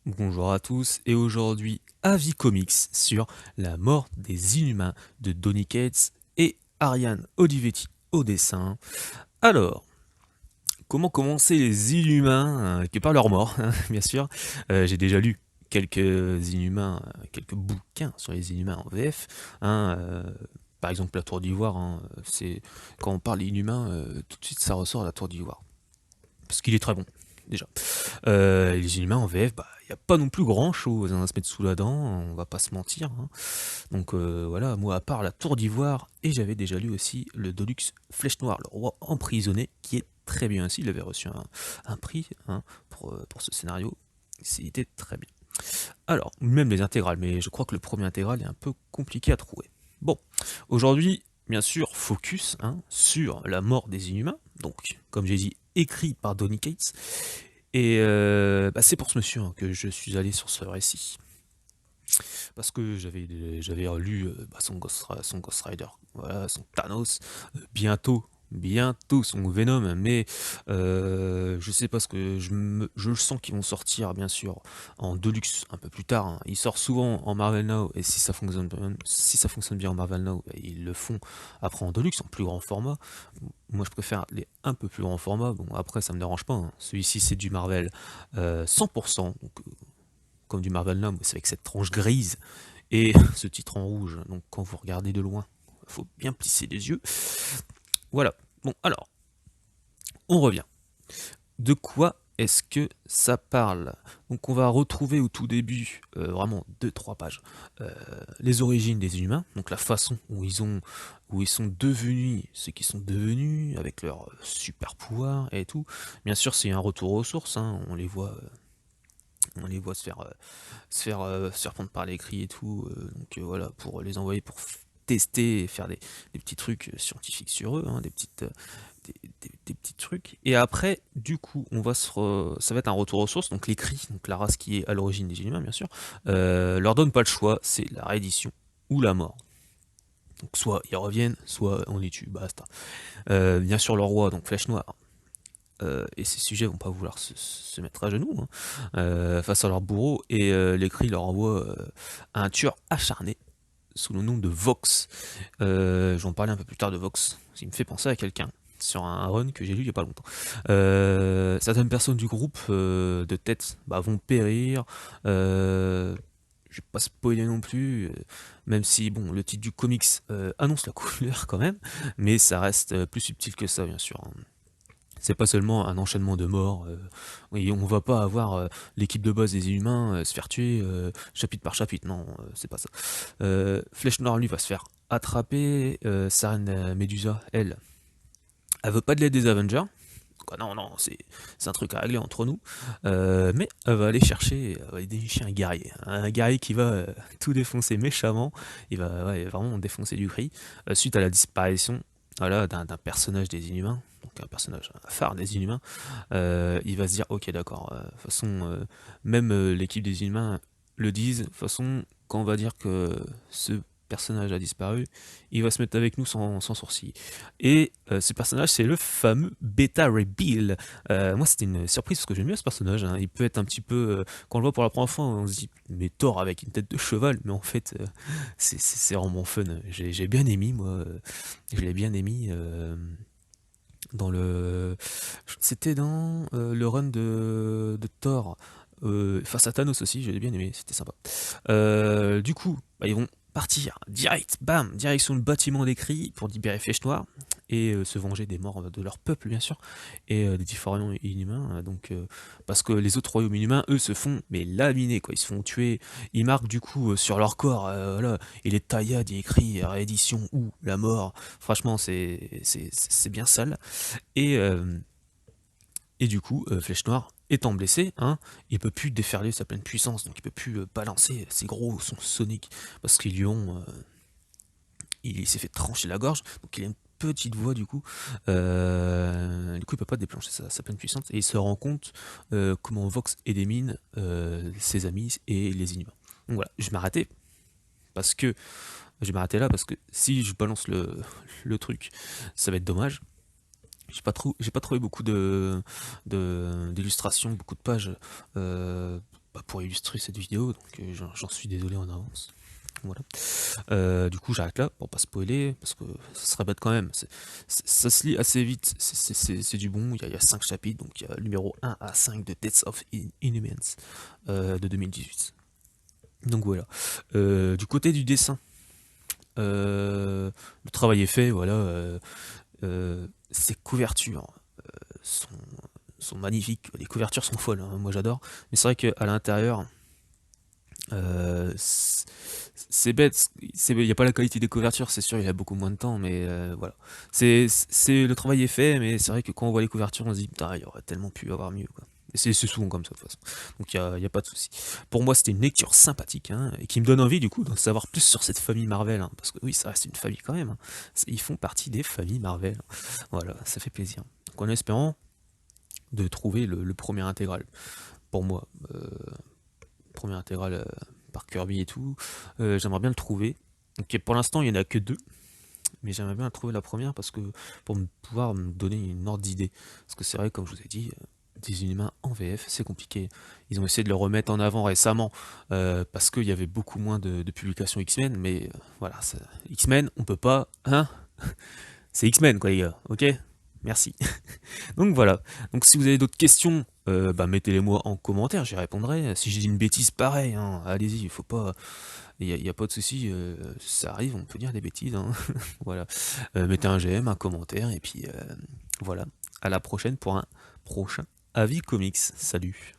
Bonjour à tous, et aujourd'hui, avis comics sur la mort des Inhumains de Donny Cates et Ariane Olivetti au dessin. Alors, comment commencer les Inhumains que par leur mort, hein, bien sûr. J'ai déjà lu quelques Inhumains, quelques bouquins sur les Inhumains en VF. Hein, par exemple, la Tour d'Ivoire, hein, c'est quand on parle Inhumains, tout de suite ça ressort à la Tour d'Ivoire. Parce qu'il est très bon, déjà. Les Inhumains en VF, bah, il n'y a pas non plus grand chose à se mettre sous la dent, on va pas se mentir. Hein. Donc voilà, moi à part la Tour d'Ivoire, et j'avais déjà lu aussi le Deluxe Flèche Noire, le roi emprisonné, qui est très bien aussi, il avait reçu un prix hein, pour ce scénario, c'était très bien. Alors, même les intégrales, mais je crois que le premier intégral est un peu compliqué à trouver. Bon, aujourd'hui, bien sûr, focus hein, sur la mort des Inhumains, donc, comme j'ai dit, écrit par Donny Cates, et bah, c'est pour ce monsieur hein, que je suis allé sur ce récit. Parce que j'avais lu bah, son Ghost Rider, voilà, son Thanos, bientôt son Venom, mais je sais pas ce que je le sens qu'ils vont sortir bien sûr en Deluxe un peu plus tard. Hein. Ils sortent souvent en Marvel Now et si ça fonctionne bien en Marvel Now, bah, ils le font après en Deluxe en plus grand format. Moi je préfère les un peu plus grand format. Bon après ça me dérange pas. Hein. Celui-ci c'est du Marvel 100%, donc comme du Marvel Now, mais c'est avec cette tranche grise et ce titre en rouge. Donc quand vous regardez de loin, il faut bien plisser les yeux. Voilà. Bon, alors, on revient. De quoi est-ce que ça parle? Donc on va retrouver au tout début, vraiment deux trois pages, les origines des humains, donc la façon où ils sont devenus ce qu'ils sont devenus, avec leur super pouvoir et tout. Bien sûr c'est un retour aux sources, hein, on les voit se faire prendre par les cris et tout, donc voilà, pour les envoyer pour tester et faire des petits trucs scientifiques sur eux, hein, des petits trucs. Et après, du coup, ça va être un retour aux sources, donc les cris, donc la race qui est à l'origine des Inhumains, bien sûr, leur donne pas le choix, c'est la réédition ou la mort. Donc soit ils reviennent, soit on les tue, basta. Bien sûr, le roi, donc Flèche Noire, et ces sujets vont pas vouloir se mettre à genoux hein, face à leur bourreau, et l'écrit leur envoie un tueur acharné sous le nom de Vox. J'en parlais un peu plus tard de Vox, il me fait penser à quelqu'un sur un run que j'ai lu il y a pas longtemps. Certaines personnes du groupe de tête bah, vont périr. Je vais pas spoiler non plus, même si bon le titre du comics annonce la couleur quand même, mais ça reste plus subtil que ça bien sûr. Hein. C'est pas seulement un enchaînement de morts. Oui, on va pas avoir l'équipe de base des humains se faire tuer chapitre par chapitre. Non, c'est pas ça. Flèche Noire, lui, va se faire attraper. Saren Medusa, elle veut pas de l'aide des Avengers. Quoi, non, non, c'est un truc à régler entre nous. Mais elle va aller chercher, elle va aller dénicher un guerrier. Un guerrier qui va tout défoncer méchamment. Il va ouais, vraiment défoncer du cri. Suite à la disparition voilà, d'un personnage des Inhumains. Donc un personnage phare des Inhumains. Il va se dire, ok, d'accord. De toute façon, même l'équipe des Inhumains le disent. De toute façon, quand on va dire que ce personnage a disparu, il va se mettre avec nous sans sourcil. Et ce personnage, c'est le fameux Beta Ray Bill. Moi, c'était une surprise parce que j'aime bien ce personnage. Hein. Il peut être un petit peu. Quand on le voit pour la première fois, on se dit, mais Thor avec une tête de cheval. Mais en fait, c'est vraiment fun. J'ai bien aimé, moi. Je l'ai bien aimé. Dans le. C'était dans le run de Thor. Face à Thanos aussi, j'ai bien aimé, c'était sympa. Du coup, bah, ils vont partir direct, bam, direction le bâtiment des cris pour libérer Flèche Noire et se venger des morts de leur peuple, bien sûr, et des différents inhumains. Donc, parce que les autres royaumes inhumains, eux, se font mais laminer, quoi. Ils se font tuer. Ils marquent du coup sur leur corps, voilà, et les taillades, il y a écrit réédition ou la mort. Franchement, c'est bien sale. Et, euh, et du coup, Flèche Noire, étant blessé, hein, il peut plus déferler sa pleine puissance, donc il peut plus balancer ses gros sons soniques, parce qu'ils lui ont... il s'est fait trancher la gorge, donc il a une petite voix du coup il peut pas déclencher sa pleine puissance, et il se rend compte comment Vox élimine ses amis et les inhumains. Donc voilà, je m'arrêtais parce que je vais m'arrêter là parce que si je balance le truc, ça va être dommage. J'ai pas trouvé beaucoup d'illustrations, beaucoup de pages. pour illustrer cette vidéo, donc j'en suis désolé en avance. Voilà. Du coup, j'arrête là pour pas spoiler, parce que ça serait bête quand même. Ça se lit assez vite, c'est du bon. Il y a 5 chapitres, donc il y a le numéro 1 à 5 de Deaths of Inhumans de 2018. Donc voilà. Du côté du dessin, le travail est fait, voilà. Ces couvertures sont, sont magnifiques. Les couvertures sont folles, hein, moi j'adore. Mais c'est vrai qu'à l'intérieur, c'est bête, il n'y a pas la qualité des couvertures, c'est sûr, il y a beaucoup moins de temps, mais voilà. Le travail est fait, mais c'est vrai que quand on voit les couvertures, on se dit, putain, il y aurait tellement pu avoir mieux, quoi. Et c'est souvent comme ça, de toute façon. Donc il y a pas de souci. Pour moi, c'était une lecture sympathique, hein, et qui me donne envie, du coup, d'en savoir plus sur cette famille Marvel, hein, parce que oui, ça reste une famille quand même, hein. Ils font partie des familles Marvel. Voilà, ça fait plaisir. Donc en espérant de trouver le premier intégral. Pour moi, premier intégral par Kirby et tout, j'aimerais bien le trouver. Donc pour l'instant, il n'y en a que 2, mais j'aimerais bien trouver la première parce que pour pouvoir me donner une ordre d'idée. Parce que c'est vrai, comme je vous ai dit, des Inhumains en VF, c'est compliqué. Ils ont essayé de le remettre en avant récemment parce qu'il y avait beaucoup moins de publications X-Men, mais voilà, X-Men, on peut pas, hein. C'est X-Men quoi les gars, ok. Merci. Donc voilà. Donc si vous avez d'autres questions, mettez-les moi en commentaire, j'y répondrai. Si j'ai dit une bêtise, pareil, hein, allez-y, il faut pas. Il y a pas de souci, ça arrive, on peut dire des bêtises, hein. Voilà. Mettez un j'aime, un commentaire, et puis voilà. À la prochaine pour un prochain avis comics. Salut.